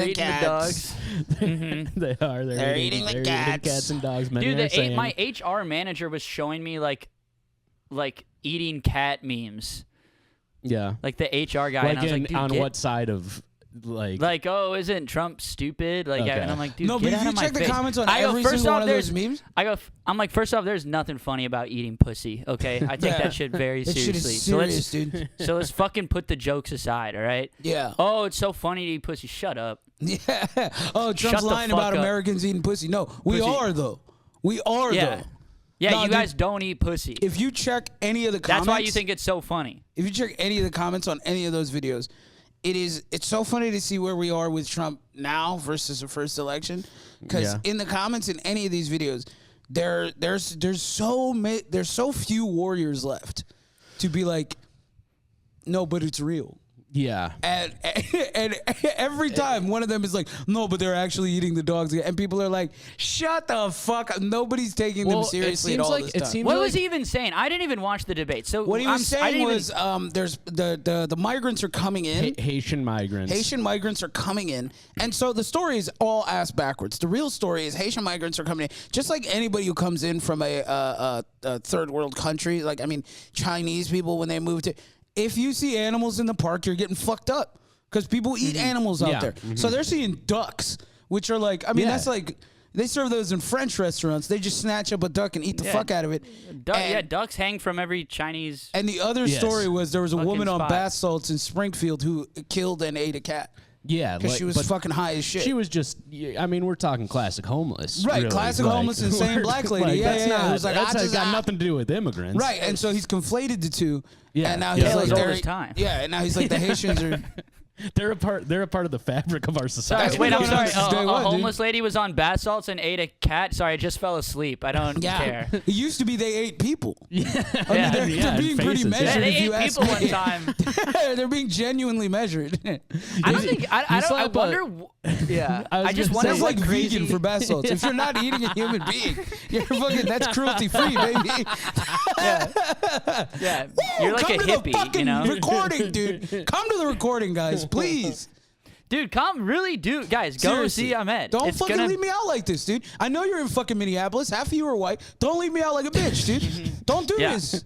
the cats. They are. They're eating the cats. Cats and dogs. Many Dude, are saying. my HR manager was showing me like eating cat memes. Yeah. Like the HR guy, and I was like, dude, on what side of like, oh, isn't Trump stupid? Like, Okay. and I'm like, dude, No, but get if out you of my check the face. comments on I go, every first single off, one of those memes, I'm like, first off, there's nothing funny about eating pussy. Okay, I take that shit very that shit seriously. is serious, dude. So let's fucking put the jokes aside, all right? Yeah. Oh, it's so funny to eat pussy. Shut up. Yeah. Oh, Shut Trump's the lying fuck about up. Americans eating pussy. No, we Pussy. are though. We are Yeah. though. Yeah, No, you dude, guys don't eat pussy. If you check any of the comments, That's why you think it's so funny. If you check any of the comments on any of those videos, it's so funny to see where we are with Trump now versus the first election. Because in the comments in any of these videos, there's so few warriors left to be like, no, but it's real. Yeah. And every time one of them is like, no, but they're actually eating the dogs. And people are like, shut the fuck up. Nobody's taking them seriously at all this time. What was he even saying? I didn't even watch the debate. So What he was saying was there's the migrants are coming in. Haitian migrants. Haitian migrants are coming in. And so the story is all ass backwards. The real story is Haitian migrants are coming in. Just like anybody who comes in from a third world country, like, I mean, Chinese people, when they move to... If you see animals in the park, you're getting fucked up because people eat animals out there. So they're seeing ducks, which are like, I mean, that's like, they serve those in French restaurants. They just snatch up a duck and eat the fuck out of it. Ducks hang from every Chinese. And the other story was there was a woman on spot. bath salts in Springfield who killed and ate a cat. Yeah, Because she was fucking high as shit. She was just, I mean, we're talking classic homeless. Right, really. classic homeless, insane black lady. That's not, It was like, that's got nothing to do with immigrants. Right, and so he's conflated the two. Yeah. And now Yeah. he's like, Tale as old as time. yeah, and now he's like, the Haitians are... They're a part of the fabric of our society. Sorry, Wait, I'm going on sorry. since day A one, dude. homeless lady was on bath salts and ate a cat. Sorry, I just fell asleep. I don't care. It used to be they ate people. Yeah. I mean, they're being pretty faces, yeah. measured. They if you ate ask people me. one time. They're being genuinely measured. I don't think. I slap a- wonder. Yeah, I was I just gonna wonder That's what like crazy. vegan for bath salts. If you're not eating a human being, you're fucking. That's cruelty free, baby. Yeah, you're like Come a to the hippie, fucking you know. recording, dude. Come to the recording, guys, please. Dude, guys, go Seriously. see Ahmed. Don't It's fucking gonna- leave me out like this, dude. I know you're in fucking Minneapolis. Half of you are white. Don't leave me out like a bitch, dude. Don't do Yeah. this.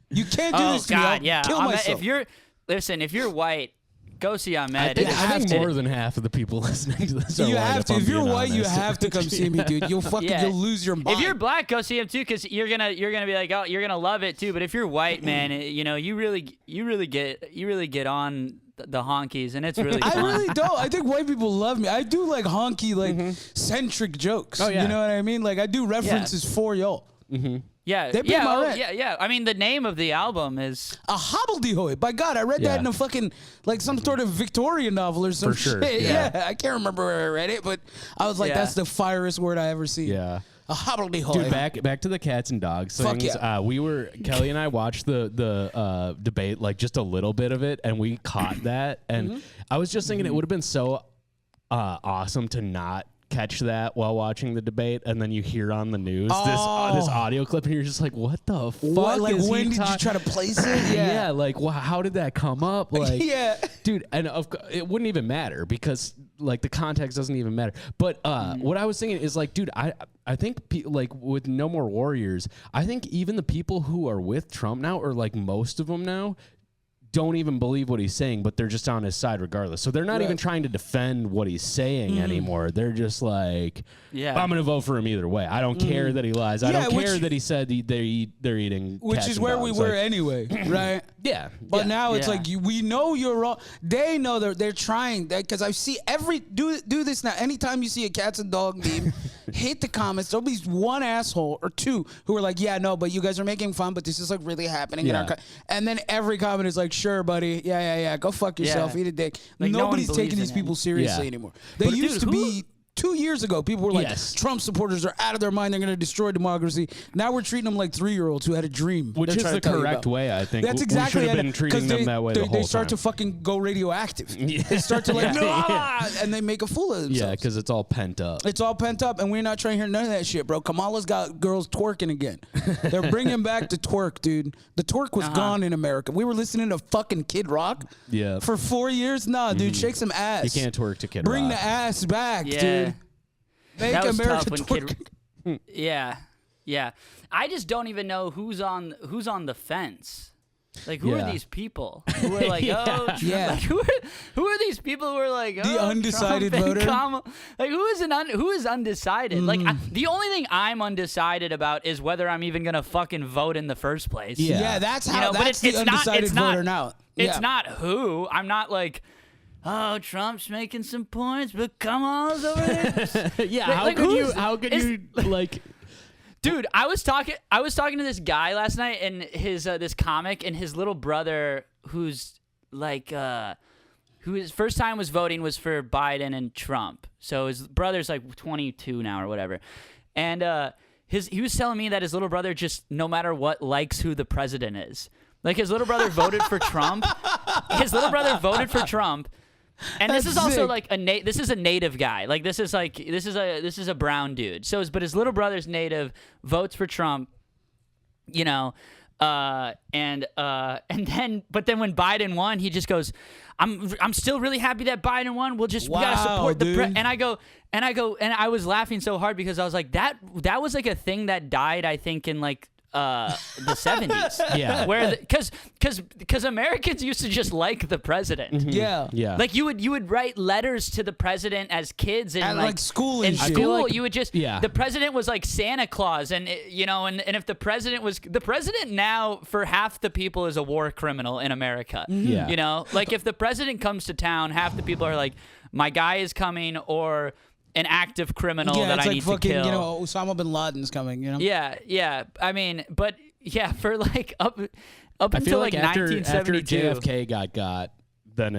You can't do Oh this to me. God, I'll yeah. kill myself. If you're white go see Ahmed. I think more than half of the people listening to this. You have to. If you're white, you have to come see me, dude. You'll lose your mind. If you're black, go see him too, because you're gonna be like, oh, you're gonna love it too. But if you're white, man, you really get on the honkies, and it's really fun. I really don't. I think white people love me. I do like honky, centric jokes. Oh, yeah. You know what I mean? Like, I do references for y'all. Mm-hmm. Yeah, they pay my rent. yeah. I mean, the name of the album is a hobbledehoy. By God, I read that in a fucking some sort of Victorian novel or some sure. shit. Yeah. I can't remember where I read it, but I was like, that's the firest word I ever seen. Yeah. A hobbledehoy. Dude, back to the cats and dogs things. Yeah. Kelly and I watched the debate, like just a little bit of it, and we caught that. And I was just thinking it would have been so awesome to not catch that while watching the debate, and then you hear on the news this audio clip, and you're just like, what the fuck? Like, when did you try to place it? Yeah, like, how did that come up? Like, dude, and it wouldn't even matter because like the context doesn't even matter. But what I was thinking is like, dude, I think like with No More Warriors, I think even the people who are with Trump now, or like most of them now, don't even believe what he's saying, but they're just on his side regardless. So they're not even trying to defend what he's saying anymore. They're just like, I'm going to vote for him either way. I don't care that he lies. I don't care that he said they're eating which cats is and where dogs. we were anyway, right? Yeah. But now it's like, we know you're wrong. They know they're trying, because I see do this now. Anytime you see a cats and dog meme, hit the comments. There'll be one asshole or two who are like, yeah, no, but you guys are making fun, but this is like really happening in our and then every comment is like, sure, buddy, yeah, go fuck yourself, eat a dick. Like, nobody's taking these people seriously anymore. They used to be. 2 years ago, people were like, Trump supporters are out of their mind. They're going to destroy democracy. Now we're treating them like 3-year-olds who had a dream. Which is the correct way, I think. That's exactly we should have been treating them that way the whole time. They start to fucking go radioactive. They start to and they make a fool of themselves. Yeah, because it's all pent up. It's all pent up, and we're not trying to hear none of that shit, bro. Kamala's got girls twerking again. They're bringing back the twerk, dude. The twerk was gone in America. We were listening to fucking Kid Rock for 4 years. Nah, dude, shake some ass. You can't twerk to Kid Rock. Bring the ass back, dude. Make America twerk. Yeah. I just don't even know who's on the fence. Like, who are these people who are like, Like, who are these people who are like, the undecided voter? Like, who is undecided? Like, the only thing I'm undecided about is whether I'm even gonna fucking vote in the first place. Yeah, that's how. That's the undecided voter now. It's not who. I'm not like, oh, Trump's making some points, but Kamala's over there. How could you like? Dude, I was talking to this guy last night, and his this comic, and his little brother, who's like, who his first time was voting was for Biden and Trump. So his brother's like 22 now or whatever, and he was telling me that his little brother just, no matter what, likes who the president is. Like, his little brother voted for Trump. His little brother voted for Trump. And this is also like this is a native guy. Like, this is a brown dude. So, but his little brother's native, votes for Trump, and then when Biden won, he just goes, I'm still really happy that Biden won. we gotta support the and I was laughing so hard because I was like, that was like a thing that died, I think, in like the 70s. Yeah. Where because Americans used to just like the president. Mm-hmm. Yeah. Like, you would write letters to the president as kids and like school in and school. like, you would just the president was like Santa Claus, and and if the president now for half the people is a war criminal in America. Yeah. Like, if the president comes to town, half the people are like, my guy is coming, or an active criminal that I need to kill. Osama bin Laden's coming. Yeah. I mean, but for like up until like after 1972. after JFK got, then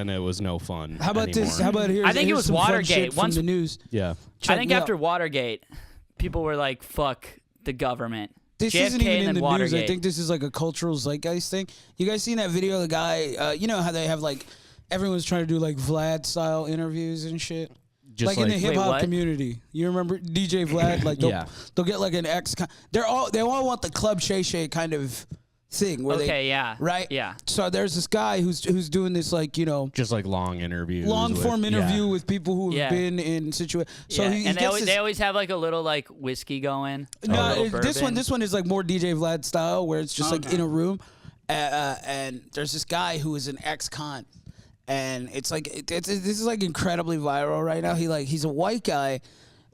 it was no fun. How about anymore. this? How about here? I think it was Watergate. From the news. Yeah. I think after Watergate, people were like, "Fuck the government." This JFK isn't even in the Watergate. news. I think this is like a cultural zeitgeist thing. You guys seen that video of the guy? You know how they have like everyone's trying to do like Vlad style interviews and shit. Just like in the hip hop community, you remember DJ Vlad? Like they'll get like an ex. They all want the Club Shay Shay kind of thing. Where right? Yeah. So there's this guy who's doing this just like long interviews, long form interview with people who have been in situations. So they always have like a little like whiskey going. No, this one is like more DJ Vlad style, where it's just like in a room, and there's this guy who is an ex-con. and it's like this is like incredibly viral right now. He's a white guy.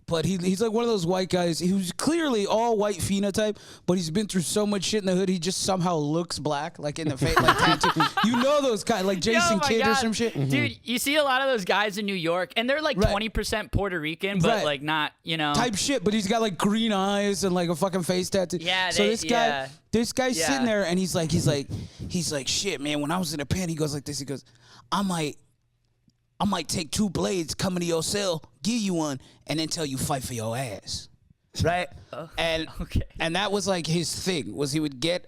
But he's like one of those white guys who's clearly all white phenotype, but he's been through so much shit in the hood, he just somehow looks black, like in the face, like tattoo. You know those guys, like Jason Kidd or some shit. Dude, you see a lot of those guys in New York, and they're like 20% Puerto Rican, but like not, type shit. But he's got like green eyes and like a fucking face tattoo. Yeah. So this guy's sitting there, and he's like, shit, man. When I was in a pen, he goes like this. He goes, I might take 2 blades, come into your cell, give you one, and then tell you fight for your ass, right? And that was like his thing, was he would get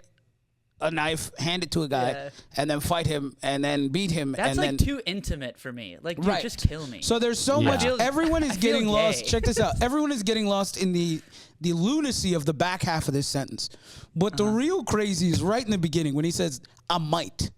a knife, hand it to a guy, and then fight him, and then beat him. That's and like then, too intimate for me. Like, dude, just kill me. So there's so much. Everyone is getting lost. Check this out. Everyone is getting lost in the lunacy of the back half of this sentence. But the real crazy is right in the beginning when he says, I might.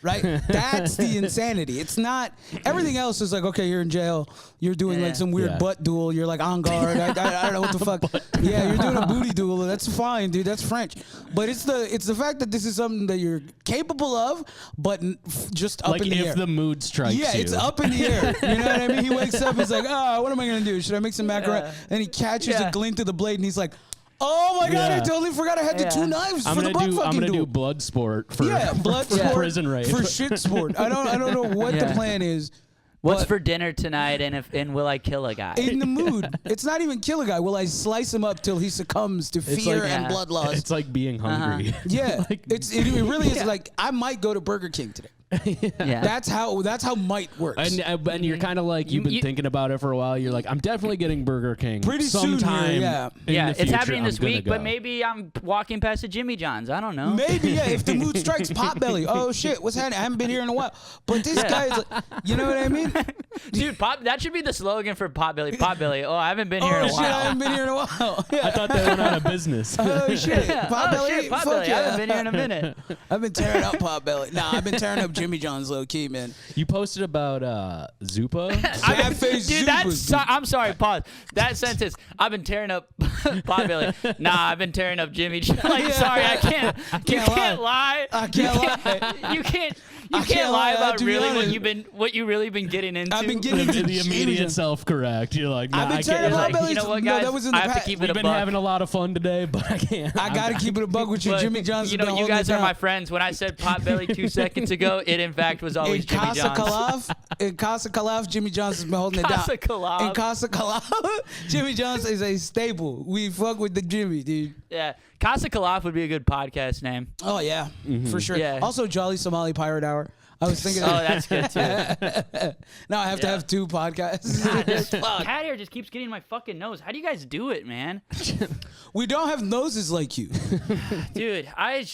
Right? That's the insanity. It's not, everything else is like, okay, you're in jail. You're doing like some weird butt duel. You're like on guard. I don't know what the fuck. Yeah, you're doing a booty duel. That's fine, dude. That's French. But it's the fact that this is something that you're capable of, but just up in the air. Like if the mood strikes you. Yeah, it's up in the air. You know what I mean? He wakes up, he's like, what am I going to do? Should I make some macaroni? And he catches a glint of the blade, and he's like, oh my God! I totally forgot I had the 2 knives for the butt fucking duel. I'm gonna do blood sport for prison rape for shit sport. I don't know what the plan is. What's for dinner tonight, and will I kill a guy? In the mood. It's not even kill a guy. Will I slice him up till he succumms to fear and bloodlust? It's like being hungry. Yeah, it really is. Like, I might go to Burger King today. That's how might works. And you're kind of like, you've been thinking about it for a while. You're like, I'm definitely getting Burger King pretty sometime. Soon here, it's happening this week, but maybe I'm walking past a Jimmy John's. I don't know. Maybe, if the mood strikes, Potbelly. Oh shit, what's happening? I haven't been here in a while. But this guy's like, you know what I mean? Dude, that should be the slogan for Potbelly. Potbelly. Oh, I haven't been here in a while. Oh shit, I haven't been here in a while. I thought they went out of business. Oh shit, Potbelly. Potbelly. I haven't been here in a minute. I've been tearing up Potbelly. Nah, I've been tearing up Jimmy John's low key, man. You posted about Zupa? I'm sorry, pause. That sentence, I've been tearing up Potbelly. Nah, I've been tearing up Jimmy. Like, sorry, I can't. You can't lie. I can't lie. You can't lie about really what you really been getting into. I've been getting into the immediate self-correct. You're like, nah, I can't. Like, you know what, guys? No, that was in the I have to keep it a buck. We've been having a lot of fun today, but I can't. I gotta keep it a buck with you, Jimmy John's. You know, you guys are my friends. When I said Potbelly 2 seconds ago, it in fact was always Jimmy John's. In Casa Khalaf, Jimmy John's has been holding it down. In Casa Khalaf, Jimmy John's is a staple. We fuck with the Jimmy, dude. Yeah. Casa Khalaf would be a good podcast name. Oh, yeah. For sure. Yeah. Also, Jolly Somali Pirate Hour. I was thinking. Oh, that's good too. Now I have to have 2 podcasts. Cat hair just keeps getting in my fucking nose. How do you guys do it, man? We don't have noses like you, dude. I am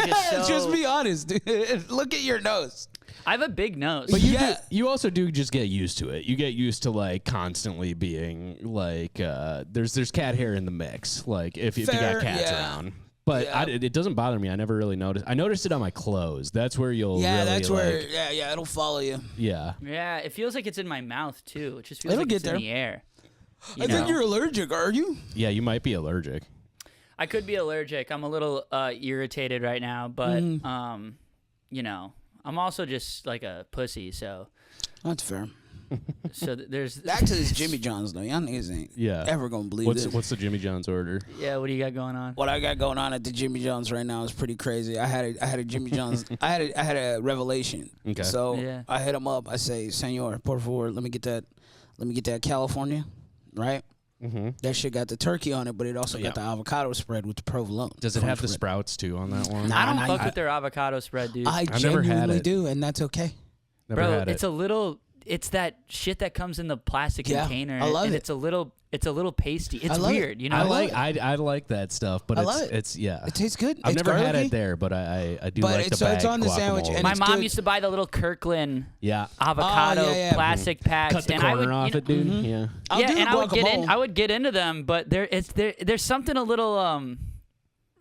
just so. Just be honest, dude. Look at your nose. I have a big nose. But you also do just get used to it. You get used to like constantly being like, there's cat hair in the mix. Like if you got cats around. But it doesn't bother me. I never really noticed. I noticed it on my clothes. That's where you'll really that's where it'll follow you. Yeah. Yeah, it feels like it's in my mouth too. It just feels like it's in the air. I think you're allergic, are you? Yeah, you might be allergic. I could be allergic. I'm a little irritated right now, but you know, I'm also just like a pussy, so that's fair. So there's back to this Jimmy John's though. Y'all niggas ain't ever gonna believe this. What's the Jimmy John's order? Yeah, what do you got going on? What I got going on at the Jimmy John's right now is pretty crazy. I had a Jimmy John's. I had a revelation. Okay. So I hit him up. I say, Senor, por favor, let me get that California, right? Mm-hmm. That shit got the turkey on it, but it also got the avocado spread with the provolone. Does it have the sprouts too on that one? I don't fuck with their avocado spread, dude. I genuinely do, and that's okay. Bro, it's a little. It's that shit that comes in the plastic container. I love it. It's a little pasty. It's weird, you know. I like that stuff, but it's It tastes good. I've it's never had garlicky. it there, but I do like the bag. It's on the sandwich. And my mom used to buy the little Kirkland avocado plastic packs. Cut the corner off it, dude. Yeah. And I would get into them, but there's something a little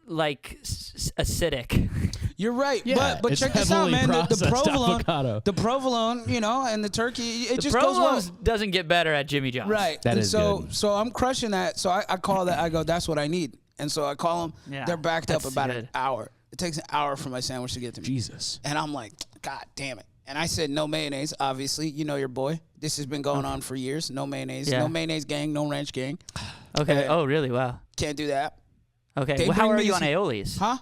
like acidic. You're right, but check this out, man. The provolone, you know, and the turkey, it just goes well. Doesn't get better at Jimmy John's. Right. That is good. So I'm crushing that. So I call that. I go, that's what I need. And so I call them. Yeah, they're backed up about an hour. It takes an hour for my sandwich to get to me. Jesus. And I'm like, God damn it. And I said no mayonnaise, obviously. You know your boy. This has been going on for years. No mayonnaise. No mayonnaise gang, no ranch gang. Okay. Oh, really? Wow. Can't do that. Okay. Well, how are you on aiolis? Huh?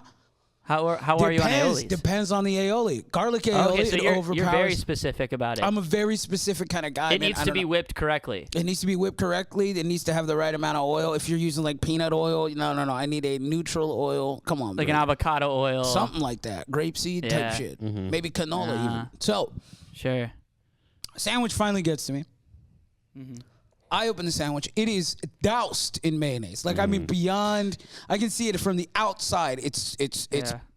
How are you on aiolis? Depends on the aioli. Garlic aioli, okay, so overpowers. You're very specific about it. I'm a very specific kind of guy. It needs to be whipped correctly. It needs to be whipped correctly. It needs to have the right amount of oil. If you're using like peanut oil, no. I need a neutral oil. Come on, like an avocado oil, something like that. Grapeseed type shit. Maybe canola even. So, sure. Sandwich finally gets to me. I open the sandwich. It is doused in mayonnaise. Like I mean, beyond. I can see it from the outside. It's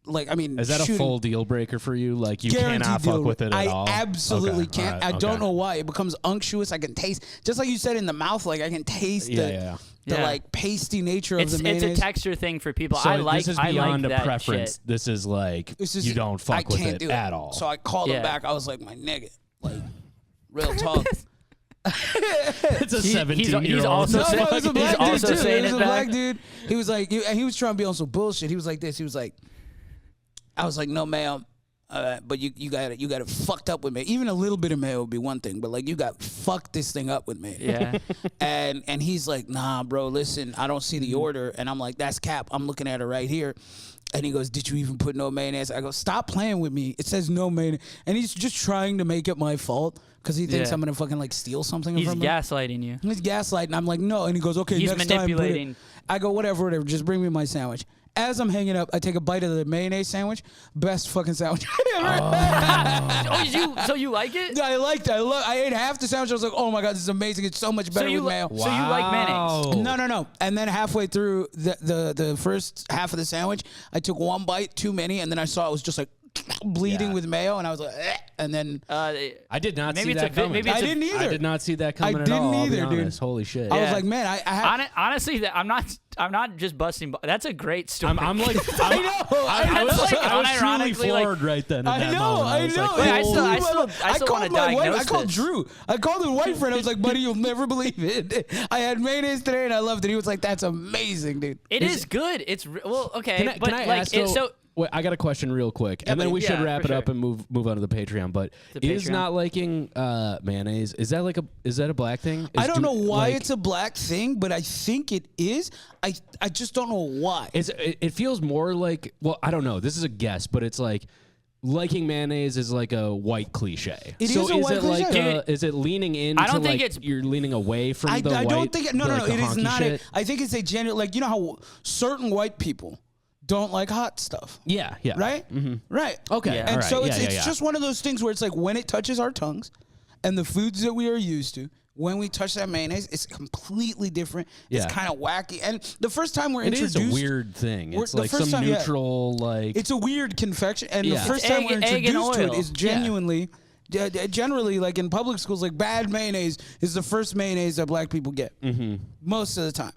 like, I mean, is that a full deal breaker for you? Like you cannot fuck with it at all? I absolutely can't. Right, I don't know why. It becomes unctuous. I can taste, just like you said in the mouth. Like I can taste the like pasty nature of the mayonnaise. It's a texture thing for people. So I like. This is beyond a preference. Shit. This is like you don't fuck with it at all. So I called him back. I was like, my nigga, like real talk. It's a 17-year-old. He's also saying it back. Black dude. He was like, he was trying to be on some bullshit. He was like this. He was like, I was like, no, ma'am, but you got it fucked up with me. Even a little bit of mayo would be one thing, but like you got fucked this thing up with me. Yeah. and he's like, nah, bro, listen, I don't see the order, and I'm like, that's cap. I'm looking at it right here. And he goes, did you even put no mayonnaise? I go, stop playing with me. It says no mayonnaise. And he's just trying to make it my fault because he thinks I'm going to fucking like steal something from him. He's gaslighting you. He's gaslighting. I'm like, no. And he goes, okay, he's next manipulating. time. I go, whatever. Just bring me my sandwich. As I'm hanging up, I take a bite of the mayonnaise sandwich. Best fucking sandwich ever. So you like it? I liked it. I ate half the sandwich. I was like, oh my God, this is amazing. It's so much better with mayo. So you like mayonnaise? No. And then halfway through the first half of the sandwich, I took one bite, too many, and then I saw it was just like bleeding with mayo, and I was like, and then I did not see that coming. I didn't either. I did not see that coming at all. I didn't either, dude. Holy shit! I was like, man, I have honestly, I'm not just busting. That's a great story. I'm like, I was truly floored right then. I know. I still want to diagnose this. I called Drew. I called his white friend. I was like, buddy, you'll never believe it. I had mayonnaise today, and I loved it. He was like, that's amazing, dude. It is good. It's okay, but like so. Wait, I got a question real quick, and then we should wrap it up and move on to the Patreon. But is not liking mayonnaise, is that a black thing? I don't know why it's a black thing, but I think it is. I just don't know why. It feels more like, well, I don't know. This is a guess, but it's like liking mayonnaise is like a white cliche. It is a white cliche. Like is it leaning into? I don't think it's you're leaning away from the white. I don't think no. It is not. I think it's a genuine, like, you know how certain white people don't like hot stuff. Yeah. Right? Mm-hmm. Right. Okay. Yeah. And so it's just one of those things where it's like when it touches our tongues and the foods that we are used to, when we touch that mayonnaise, it's completely different. Yeah. It's kind of wacky. And the first time we're introduced... It is a weird thing. It's like some neutral, like... It's a weird confection. And the first time we're introduced to it is genuinely... Generally, like in public schools, like bad mayonnaise is the first mayonnaise that black people get. Most of the time.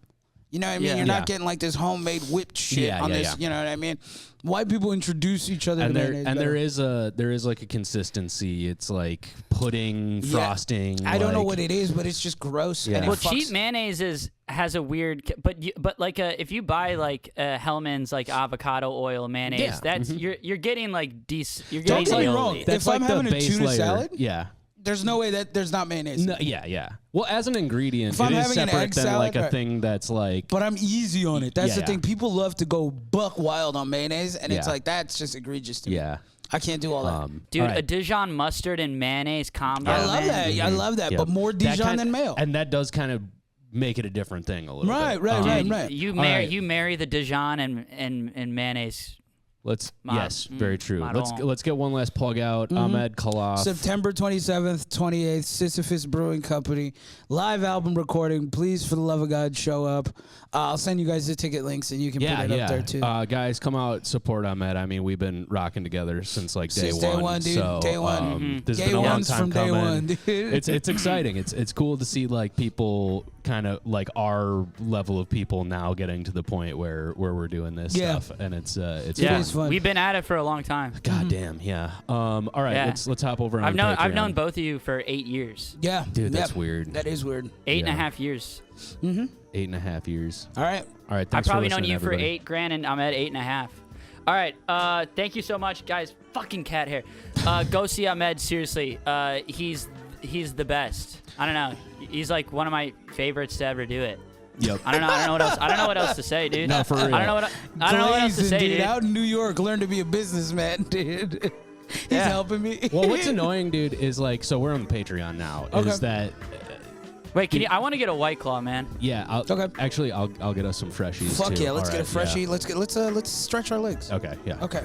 You know what I mean? You're not getting like this homemade whipped shit on this. You know what I mean? White people introduce each other to mayonnaise. And there is like a consistency. It's like pudding, frosting. I don't know what it is, but it's just gross. Yeah. And well, cheap mayonnaise has a weird, but like if you buy like Hellman's like avocado oil mayonnaise, that's you're getting like decent. You're getting don't get me wrong. That's if like I'm having a tuna salad, there's no way that there's not mayonnaise. No, well, as an ingredient, if I'm having separate an egg than salad, like a thing that's like. But I'm easy on it. That's the thing. People love to go buck wild on mayonnaise, and it's like that's just egregious to me. I can't do all that. Dude, a Dijon mustard and mayonnaise combo. I love that. I love that. But more Dijon than mayo. And that does kind of make it a different thing a little bit. Right. You marry the Dijon and mayonnaise. Very true. Let's get one last plug out. Ahmed Khalaf. September 27th, 28th, Sisyphus Brewing Company. Live album recording. Please, for the love of God, show up. I'll send you guys the ticket links, and you can put it up there, too. Guys, come out, support Ahmed. I mean, we've been rocking together since like day one. Day one, dude. So, day one. This has been a long time from coming. Day one, dude. It's exciting. It's cool to see like people kind of like our level of people now getting to the point where we're doing this stuff, and it's fun. We've been at it for a long time. God damn, yeah. All right, let's hop over. I've known both of you for 8 years. Yeah, dude, that's weird. That is weird. 8.5 years. 8.5 years. All right. Thanks I've probably known for you everybody. for $8,000, and I'm at 8.5. All right. Thank you so much, guys. Fucking cat hair. Go see Ahmed. Seriously. He's the best. I don't know. He's like one of my favorites to ever do it. Yep. I don't know what else. I don't know what else to say, dude. No, for real. I don't know what else to say, dude. Out in New York, learn to be a businessman, dude. He's helping me. Well, what's annoying, dude, is like, so we're on the Patreon now. Okay. Is that? Wait, can you? I want to get a White Claw, man. Yeah. Okay. Actually, I'll get us some freshies. Fuck too. yeah, let's All get a right, freshie. yeah. Let's stretch our legs. Okay. Yeah. Okay.